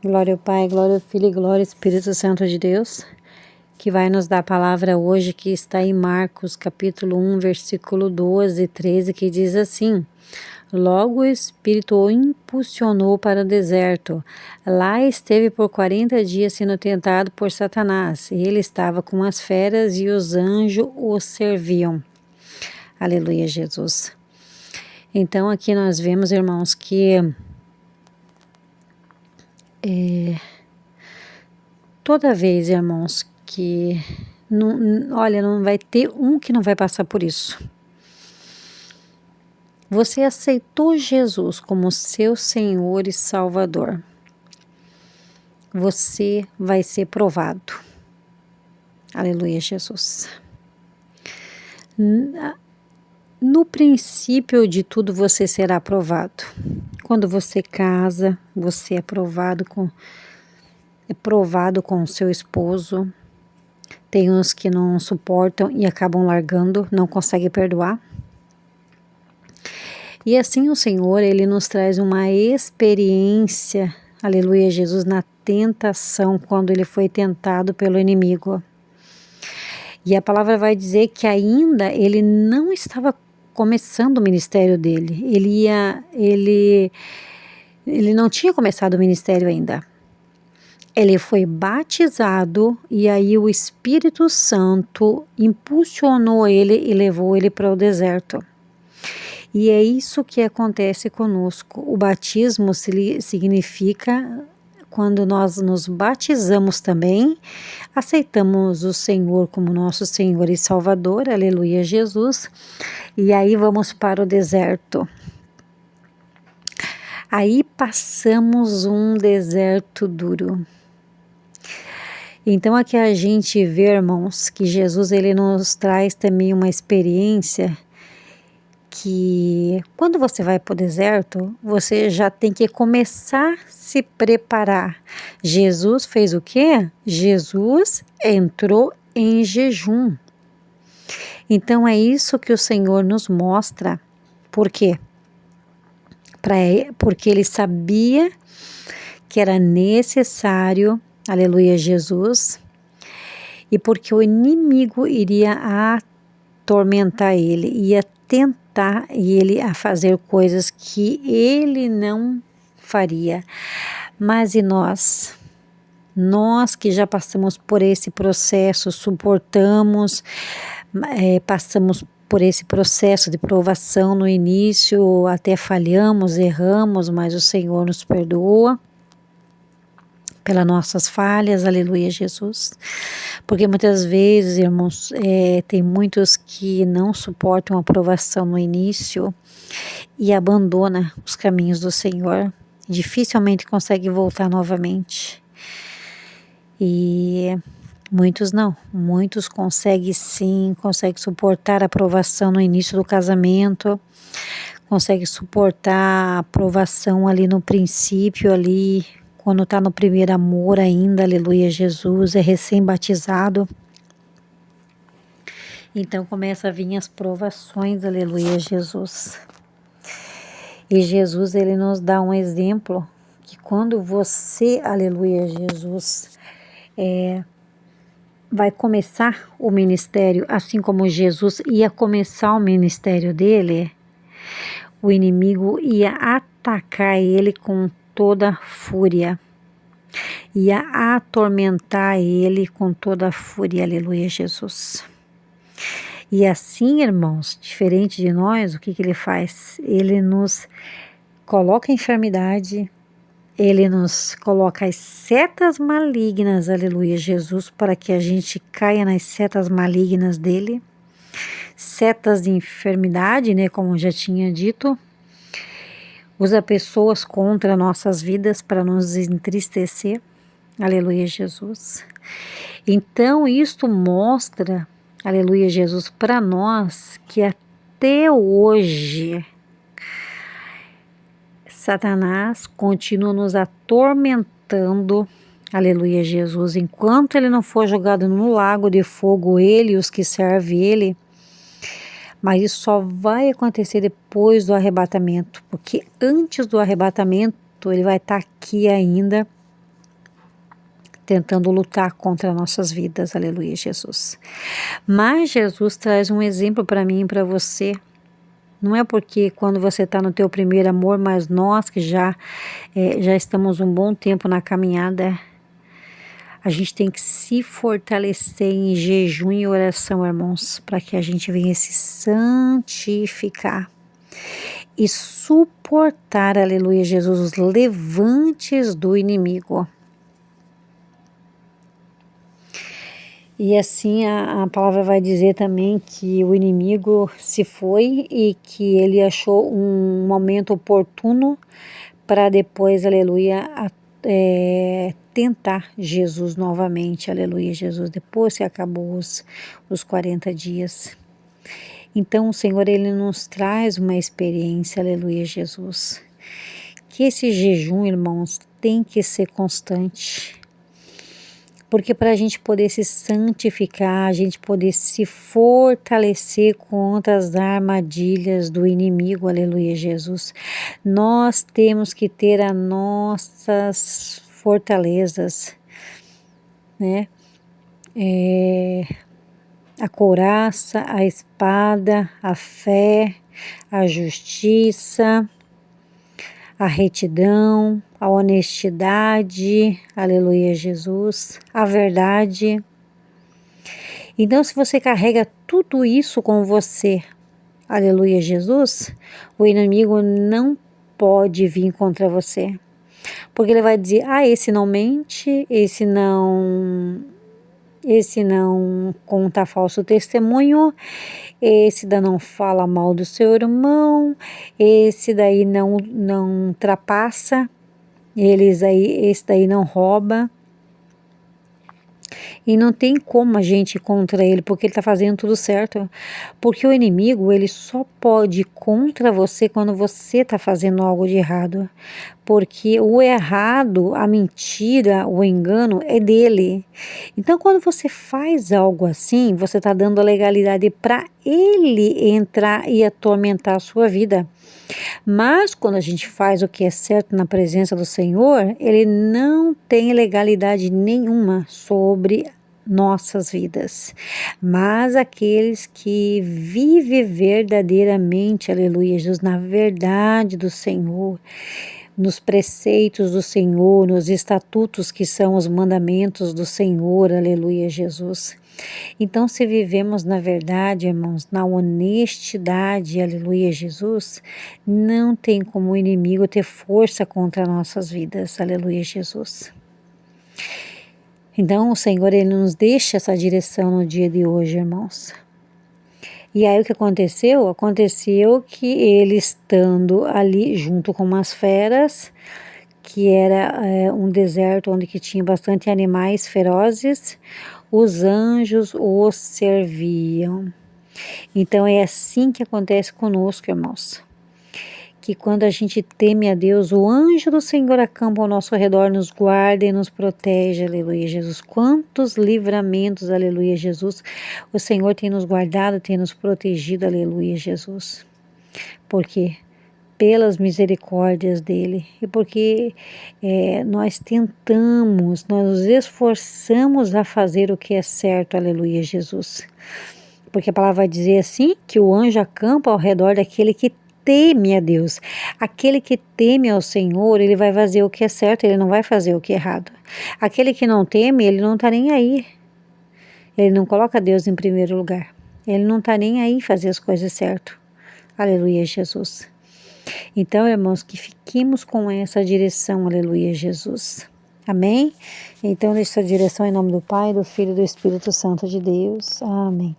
Glória ao Pai, glória ao Filho e glória ao Espírito Santo de Deus, que vai nos dar a palavra hoje, que está em Marcos, capítulo 1, versículo 12 e 13, que diz assim: Logo o Espírito o impulsionou para o deserto. Lá esteve por 40 dias sendo tentado por Satanás. Ele estava com as feras e os anjos o serviam. Aleluia, Jesus. Então aqui nós vemos, irmãos, que toda vez, irmãos, que não vai ter um que não vai passar por isso. Você aceitou Jesus como seu Senhor e Salvador, você vai ser provado. Aleluia, Jesus. No princípio de tudo você será aprovado. Quando você casa, você é provado com seu esposo. Tem uns que não suportam e acabam largando, não conseguem perdoar. E assim o Senhor, Ele nos traz uma experiência, aleluia, Jesus, na tentação, quando Ele foi tentado pelo inimigo. E a palavra vai dizer que ainda Ele não estava começando o ministério dele. Ele não tinha começado o ministério ainda. Ele foi batizado e aí o Espírito Santo impulsionou ele e levou ele para o deserto. E é isso que acontece conosco. O batismo significa quando nós nos batizamos também, aceitamos o Senhor como nosso Senhor e Salvador, aleluia, Jesus, e aí vamos para o deserto. Aí passamos um deserto duro. Então aqui a gente vê, irmãos, que Jesus ele nos traz também uma experiência que quando você vai para o deserto, você já tem que começar a se preparar. Jesus fez o quê? Jesus entrou em jejum. Então é isso que o Senhor nos mostra. Por quê? Porque Ele sabia que era necessário, aleluia, Jesus, e porque o inimigo iria atormentar ele, ia tentar ele a fazer coisas que ele não faria. Mas e nós? Nós que já passamos por esse processo, suportamos, passamos por esse processo de provação no início, até falhamos, erramos, mas o Senhor nos perdoa pelas nossas falhas, aleluia, Jesus. Porque muitas vezes, irmãos, tem muitos que não suportam a provação no início e abandonam os caminhos do Senhor. Dificilmente conseguem voltar novamente. E muitos não. Muitos conseguem sim, conseguem suportar a provação no início do casamento, conseguem suportar a provação ali no princípio, ali quando está no primeiro amor ainda, aleluia, Jesus, é recém-batizado. Então começa a vir as provações, aleluia, Jesus. E Jesus, ele nos dá um exemplo que quando você, aleluia, Jesus, vai começar o ministério, assim como Jesus ia começar o ministério dele, o inimigo ia atacar ele com toda fúria, ia atormentar ele com toda fúria, aleluia, Jesus. E assim, irmãos, diferente de nós, o que ele faz? Ele nos coloca a enfermidade, ele nos coloca as setas malignas, aleluia, Jesus, para que a gente caia nas setas malignas dele, setas de enfermidade, né, como eu já tinha dito, usa pessoas contra nossas vidas para nos entristecer, aleluia, Jesus. Então isto mostra, aleluia, Jesus, para nós que até hoje Satanás continua nos atormentando, aleluia, Jesus, enquanto ele não for jogado no lago de fogo, ele e os que servem ele. Mas isso só vai acontecer depois do arrebatamento, porque antes do arrebatamento ele vai estar aqui ainda tentando lutar contra nossas vidas, aleluia, Jesus. Mas Jesus traz um exemplo para mim e para você. Não é porque quando você está no teu primeiro amor, mas nós que já estamos um bom tempo na caminhada, a gente tem que se fortalecer em jejum e oração, irmãos, para que a gente venha se santificar e suportar, aleluia, Jesus, os levantes do inimigo. E assim a palavra vai dizer também que o inimigo se foi e que ele achou um momento oportuno para depois, aleluia, tentar Jesus novamente, aleluia, Jesus, depois que acabou os 40 dias. Então o Senhor, Ele nos traz uma experiência, aleluia, Jesus, que esse jejum, irmãos, tem que ser constante, porque para a gente poder se santificar, a gente poder se fortalecer contra as armadilhas do inimigo, aleluia, Jesus, nós temos que ter as nossas fortalezas, né? A couraça, a espada, a fé, a justiça, a retidão, a honestidade, aleluia, Jesus, a verdade. Então, se você carrega tudo isso com você, aleluia, Jesus, o inimigo não pode vir contra você, porque ele vai dizer, esse não mente, esse não conta falso testemunho, esse daí não fala mal do seu irmão, esse daí não trapaça, esse daí não rouba. E não tem como a gente ir contra ele, porque ele está fazendo tudo certo. Porque o inimigo, ele só pode ir contra você quando você está fazendo algo de errado. Porque o errado, a mentira, o engano é dele. Então, quando você faz algo assim, você está dando a legalidade para ele entrar e atormentar a sua vida. Mas quando a gente faz o que é certo na presença do Senhor, ele não tem legalidade nenhuma sobre nossas vidas. Mas aqueles que vivem verdadeiramente, aleluia, Jesus, na verdade do Senhor, nos preceitos do Senhor, nos estatutos que são os mandamentos do Senhor, aleluia, Jesus. Então, se vivemos na verdade, irmãos, na honestidade, aleluia, Jesus, não tem como o inimigo ter força contra nossas vidas, aleluia, Jesus. Então, o Senhor, Ele nos deixa essa direção no dia de hoje, irmãos. E aí o que aconteceu? Aconteceu que ele estando ali junto com umas feras, que era um deserto onde que tinha bastante animais ferozes, os anjos os serviam. Então é assim que acontece conosco, irmãos. Que quando a gente teme a Deus, o anjo do Senhor acampa ao nosso redor, nos guarda e nos protege, aleluia, Jesus. Quantos livramentos, aleluia, Jesus, o Senhor tem nos guardado, tem nos protegido, aleluia, Jesus. Por quê? Pelas misericórdias dele e porque nós tentamos, nós nos esforçamos a fazer o que é certo, aleluia, Jesus. Porque a palavra vai dizer assim, que o anjo acampa ao redor daquele que teme a Deus. Aquele que teme ao Senhor, ele vai fazer o que é certo, ele não vai fazer o que é errado. Aquele que não teme, ele não está nem aí. Ele não coloca Deus em primeiro lugar. Ele não está nem aí fazer as coisas certas. Aleluia, Jesus. Então, irmãos, que fiquemos com essa direção, aleluia, Jesus. Amém? Então, nessa direção em nome do Pai, do Filho e do Espírito Santo de Deus. Amém.